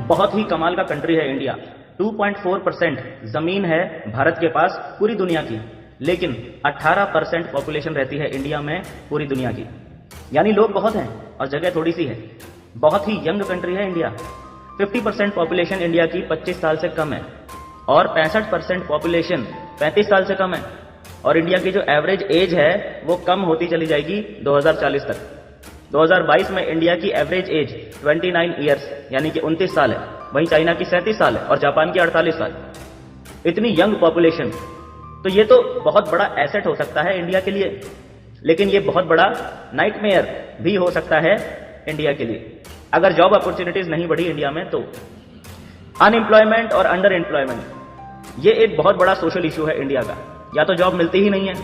बहुत ही कमाल का कंट्री है इंडिया। 2.4% जमीन है भारत के पास पूरी दुनिया की, लेकिन 18% पॉपुलेशन रहती है इंडिया में पूरी दुनिया की। यानी लोग बहुत हैं और जगह थोड़ी सी है। बहुत ही यंग कंट्री है इंडिया। 50% पॉपुलेशन इंडिया की 25 साल से कम है और 65% पॉपुलेशन 35 साल से कम है। और इंडिया की जो एवरेज एज है वो कम होती चली जाएगी 2040 तक। 2022 में इंडिया की एवरेज एज 29 ईयर्स यानी कि 29 साल है, वहीं चाइना की 37 साल है और जापान की 48 साल। इतनी यंग पॉपुलेशन, तो ये तो बहुत बड़ा एसेट हो सकता है इंडिया के लिए, लेकिन ये बहुत बड़ा नाइटमेयर भी हो सकता है इंडिया के लिए अगर जॉब अपॉर्चुनिटीज नहीं बढ़ी इंडिया में। तो अनएम्प्लॉयमेंट और अंडर एम्प्लॉयमेंट ये एक बहुत बड़ा सोशल इशू है इंडिया का। या तो जॉब मिलती ही नहीं है,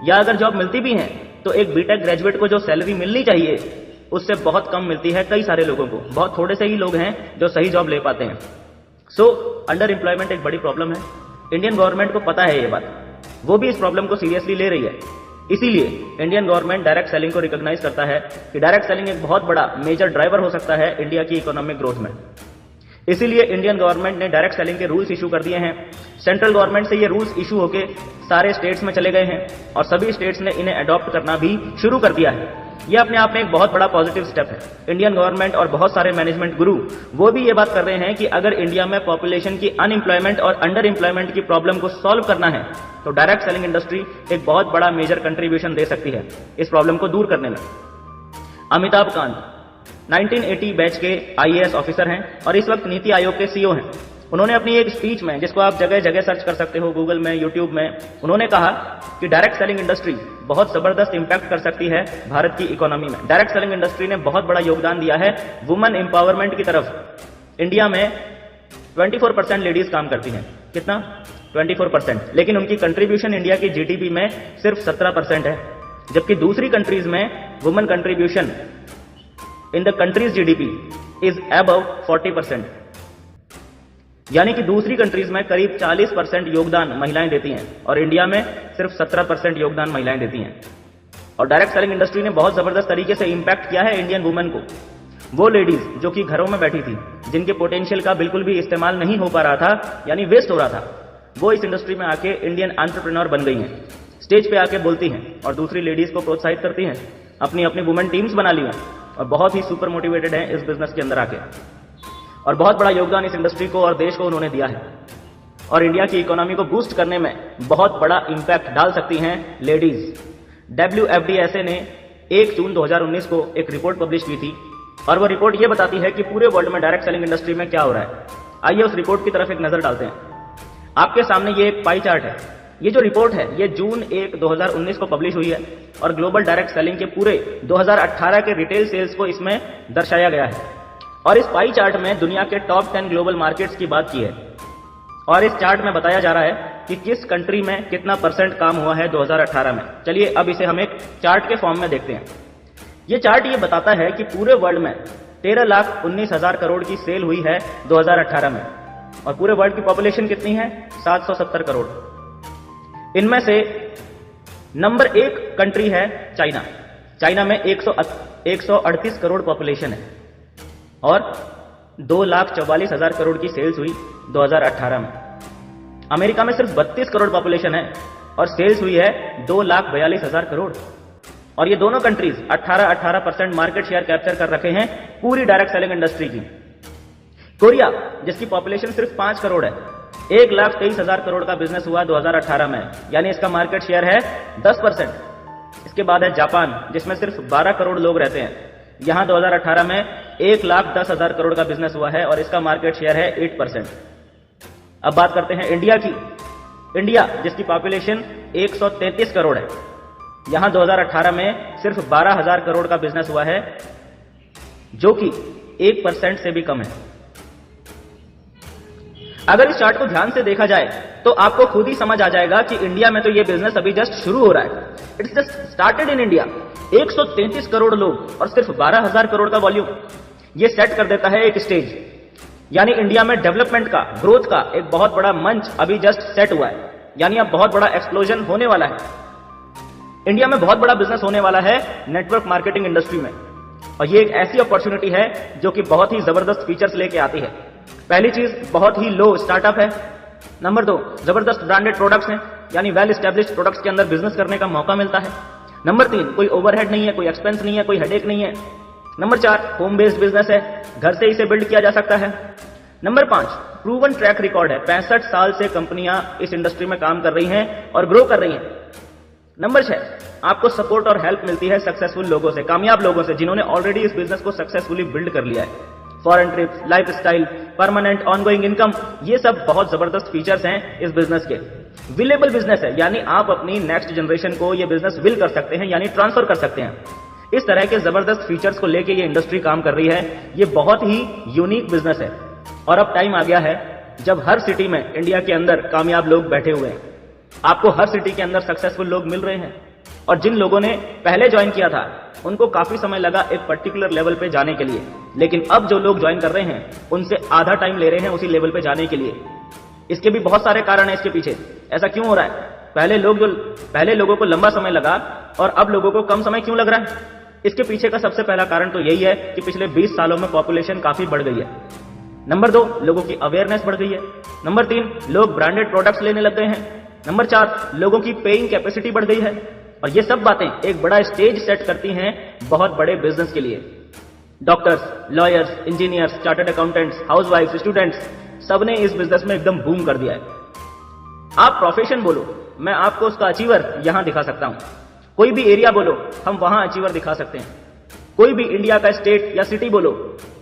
या अगर जॉब मिलती भी है तो एक बीटेक ग्रेजुएट को जो सैलरी मिलनी चाहिए उससे बहुत कम मिलती है कई सारे लोगों को। बहुत थोड़े से ही लोग हैं जो सही जॉब ले पाते हैं। सो अंडर एम्प्लॉयमेंट एक बड़ी प्रॉब्लम है। इंडियन गवर्नमेंट को पता है ये बात, वो भी इस प्रॉब्लम को सीरियसली ले रही है। इसीलिए इंडियन गवर्नमेंट डायरेक्ट सेलिंग को रिकॉग्नाइज करता है कि डायरेक्ट सेलिंग एक बहुत बड़ा मेजर ड्राइवर हो सकता है इंडिया की इकोनॉमिक ग्रोथ में। इसीलिए इंडियन गवर्नमेंट ने डायरेक्ट सेलिंग के रूल्स इशू कर दिए हैं। सेंट्रल गवर्नमेंट से ये रूल्स इशू होके सारे स्टेट्स में चले गए हैं और सभी स्टेट्स ने इन्हें अडॉप्ट करना भी शुरू कर दिया है। यह अपने आप में एक बहुत बड़ा पॉजिटिव स्टेप है। इंडियन गवर्नमेंट और बहुत सारे मैनेजमेंट गुरु वो भी ये बात कर रहे हैं कि अगर इंडिया में पॉपुलेशन की अनएम्प्लॉयमेंट और अंडर एम्प्लॉयमेंट की प्रॉब्लम को सॉल्व करना है तो डायरेक्ट सेलिंग इंडस्ट्री एक बहुत बड़ा मेजर कंट्रीब्यूशन दे सकती है इस प्रॉब्लम को दूर करने में। अमिताभ कांत 1980 बैच के आईएएस ऑफिसर हैं और इस वक्त नीति आयोग के सीईओ हैं। उन्होंने अपनी एक स्पीच में, जिसको आप जगह जगह सर्च कर सकते हो, गूगल में, यूट्यूब में, उन्होंने कहा कि डायरेक्ट सेलिंग इंडस्ट्री बहुत जबरदस्त इंपैक्ट कर सकती है भारत की इकोनॉमी में। डायरेक्ट सेलिंग इंडस्ट्री ने बहुत बड़ा योगदान दिया है वुमेन एम्पावरमेंट की तरफ। इंडिया में 24% लेडीज काम करती हैं। कितना? 24%। लेकिन उनकी कंट्रीब्यूशन इंडिया की जीडीपी में सिर्फ 17% है, जबकि दूसरी कंट्रीज में women contribution in the countries GDP is above 40%। यानी कि दूसरी कंट्रीज में करीब 40% योगदान महिलाएं देती हैं और इंडिया में सिर्फ 17% योगदान महिलाएं देती हैं। और डायरेक्ट सेलिंग इंडस्ट्री ने बहुत जबरदस्त तरीके से इंपैक्ट किया है इंडियन वुमेन को। वो लेडीज जो कि घरों में बैठी थी, जिनके पोटेंशियल का बिल्कुल भी इस्तेमाल नहीं हो पा रहा था, यानी वेस्ट हो रहा था, वो इस इंडस्ट्री में आके इंडियन एंटरप्रेन्योर बन गई हैं। स्टेज पे आके बोलती हैं और दूसरी लेडीज को प्रोत्साहित करती हैं। अपनी अपनी वुमेन टीम्स बना ली हैं और बहुत ही सुपर मोटिवेटेड हैं इस बिजनेस के अंदर आके। और बहुत बड़ा योगदान इस इंडस्ट्री को और देश को उन्होंने दिया है और इंडिया की इकोनॉमी को बूस्ट करने में बहुत बड़ा इंपैक्ट डाल सकती हैं लेडीज। WFDSA ने 1 जून 2019 को एक रिपोर्ट पब्लिश की थी और वो रिपोर्ट ये बताती है कि पूरे वर्ल्ड में डायरेक्ट सेलिंग इंडस्ट्री में क्या हो रहा है। आइए उस रिपोर्ट की तरफ एक नजर डालते हैं। आपके सामने ये एक पाई चार्ट है। ये जो रिपोर्ट है ये जून 1, 2019 को पब्लिश हुई है और ग्लोबल डायरेक्ट सेलिंग के पूरे 2018 के रिटेल सेल्स को इसमें दर्शाया गया है। और इस पाई चार्ट में दुनिया के टॉप 10 ग्लोबल मार्केट्स की बात की है और इस चार्ट में बताया जा रहा है कि किस कंट्री में कितना % काम हुआ है 2018 में। चलिए अब इसे हम एक चार्ट के फॉर्म में देखते हैं। ये चार्ट ये बताता है कि पूरे वर्ल्ड में 13,19,000 करोड़ की सेल हुई है 2018 में और पूरे वर्ल्ड की पॉपुलेशन कितनी है? 770 करोड़। इनमें से नंबर 1 कंट्री है चाइना। चाइना में 138 करोड़ पॉपुलेशन है और 2,44,000 करोड़ की सेल्स हुई 2018 में। अमेरिका में सिर्फ 32 करोड़ पॉपुलेशन है और सेल्स हुई है 2,42,000 करोड़। और ये दोनों कंट्रीज 18% मार्केट शेयर कैप्चर कर रखे हैं पूरी डायरेक्ट सेलिंग इंडस्ट्री की। कोरिया, जिसकी पॉपुलेशन सिर्फ 5 करोड़ है, 1,23,000 करोड़ का बिजनेस हुआ 2018 में, यानी इसका मार्केट शेयर है 10%। इसके बाद है जापान, जिसमें सिर्फ 12 करोड़ लोग रहते हैं। यहां 2018 में 1,10,000 करोड़ का बिजनेस हुआ है और इसका मार्केट शेयर है 8%। अब बात करते हैं इंडिया की। इंडिया, जिसकी पॉपुलेशन 133 करोड़ है, यहां 2018 में सिर्फ 12,000 करोड़ का बिजनेस हुआ है, जो कि 1% से भी कम है। अगर इस चार्ट को ध्यान से देखा जाए तो आपको खुद ही समझ आ जाएगा कि इंडिया में तो ये बिजनेस अभी जस्ट शुरू हो रहा है। It's just started in India. 133 crore लोग और सिर्फ 12,000 करोड़ का वॉल्यूम, ये सेट कर देता है एक स्टेज। यानी इंडिया में डेवलपमेंट का, ग्रोथ का एक बहुत बड़ा मंच अभी जस्ट सेट हुआ है। यानी अब बहुत बड़ा एक्सप्लोजन होने वाला है। इंडिया में बहुत बड़ा बिजनेस होने वाला है नेटवर्क मार्केटिंग इंडस्ट्री में और ये एक ऐसी अपॉर्चुनिटी है जो कि बहुत ही जबरदस्त फीचर्स लेके आती है। पहली चीज बहुत ही लो स्टार्टअप है। नंबर 2, जबरदस्त ब्रांडेड प्रोडक्ट्स हैं, यानी वेल एस्टेब्लिश्ड प्रोडक्ट्स के अंदर बिजनेस करने का मौका मिलता है। नंबर 3, कोई ओवरहेड नहीं है, कोई एक्सपेंस नहीं है, कोई हेडेक नहीं है। नंबर 4, होम बेस्ड बिजनेस है, घर से इसे बिल्ड किया जा सकता है। नंबर 5, प्रूवन ट्रैक रिकॉर्ड है, 65 साल से कंपनियां इस इंडस्ट्री में काम कर रही हैं और ग्रो कर रही हैं। नंबर 6, आपको सपोर्ट और हेल्प मिलती है सक्सेसफुल लोगों से, कामयाब लोगों से, जिन्होंने ऑलरेडी इस बिजनेस को सक्सेसफुली बिल्ड कर लिया है। Foreign trips, life style, permanent ongoing income, ये सब बहुत जबरदस्त फीचर्स हैं इस बिजनेस के। विलेबल बिजनेस है, यानी आप अपनी नेक्स्ट जनरेशन को ये बिजनेस विल कर सकते हैं, यानी ट्रांसफर कर सकते हैं। इस तरह के जबरदस्त फीचर्स को लेके ये इंडस्ट्री काम कर रही है। ये बहुत ही यूनिक बिजनेस है और अब टाइम आ गया है जब हर सिटी में इंडिया के अंदर कामयाब लोग बैठे हुए हैं। आपको हर सिटी के अंदर सक्सेसफुल लोग मिल रहे हैं और जिन लोगों ने पहले ज्वाइन किया था उनको काफी समय लगा एक पर्टिकुलर लेवल पे जाने के लिए, लेकिन अब जो लोग ज्वाइन कर रहे हैं उनसे आधा टाइम ले रहे हैं उसी लेवल पे जाने के लिए। इसके भी बहुत सारे कारण हैं इसके पीछे। ऐसा क्यों हो रहा है? पहले लोगों को लंबा समय लगा और अब लोगों को कम समय क्यों लग रहा है? इसके पीछे का सबसे पहला कारण तो यही है कि पिछले 20 सालों में पॉपुलेशन काफी बढ़ गई है। नंबर 2, लोगों की अवेयरनेस बढ़ गई है। नंबर 3, लोग ब्रांडेड प्रोडक्ट्स लेने लग गए हैं। नंबर 4, लोगों की पेइंग कैपेसिटी बढ़ गई है। और ये सब बातें एक बड़ा स्टेज सेट करती हैं बहुत बड़े बिजनेस के लिए। Doctors, lawyers, engineers, chartered accountants, housewife, students, सबने इस बिजनेस में एकदम बूम कर दिया है। आप प्रोफेशन बोलो, मैं आपको उसका अचीवर यहां दिखा सकता हूं। कोई भी एरिया बोलो, हम वहां अचीवर दिखा सकते हैं। कोई भी इंडिया का स्टेट या सिटी बोलो,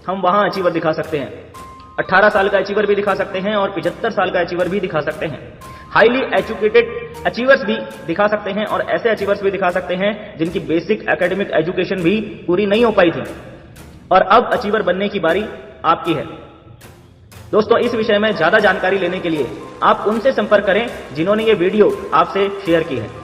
हम वहां अचीवर दिखा सकते हैं। 18 साल का अचीवर भी दिखा सकते हैं और 75 साल का अचीवर भी दिखा सकते हैं। हाईली एजुकेटेड अचीवर्स भी दिखा सकते हैं और ऐसे अचीवर्स भी दिखा सकते हैं जिनकी बेसिक एकेडमिक एजुकेशन भी पूरी नहीं हो पाई थी और अब अचीवर बनने की बारी आपकी है। दोस्तों, इस विषय में ज्यादा जानकारी लेने के लिए आप उनसे संपर्क करें जिन्होंने ये वीडियो आपसे शेयर की है।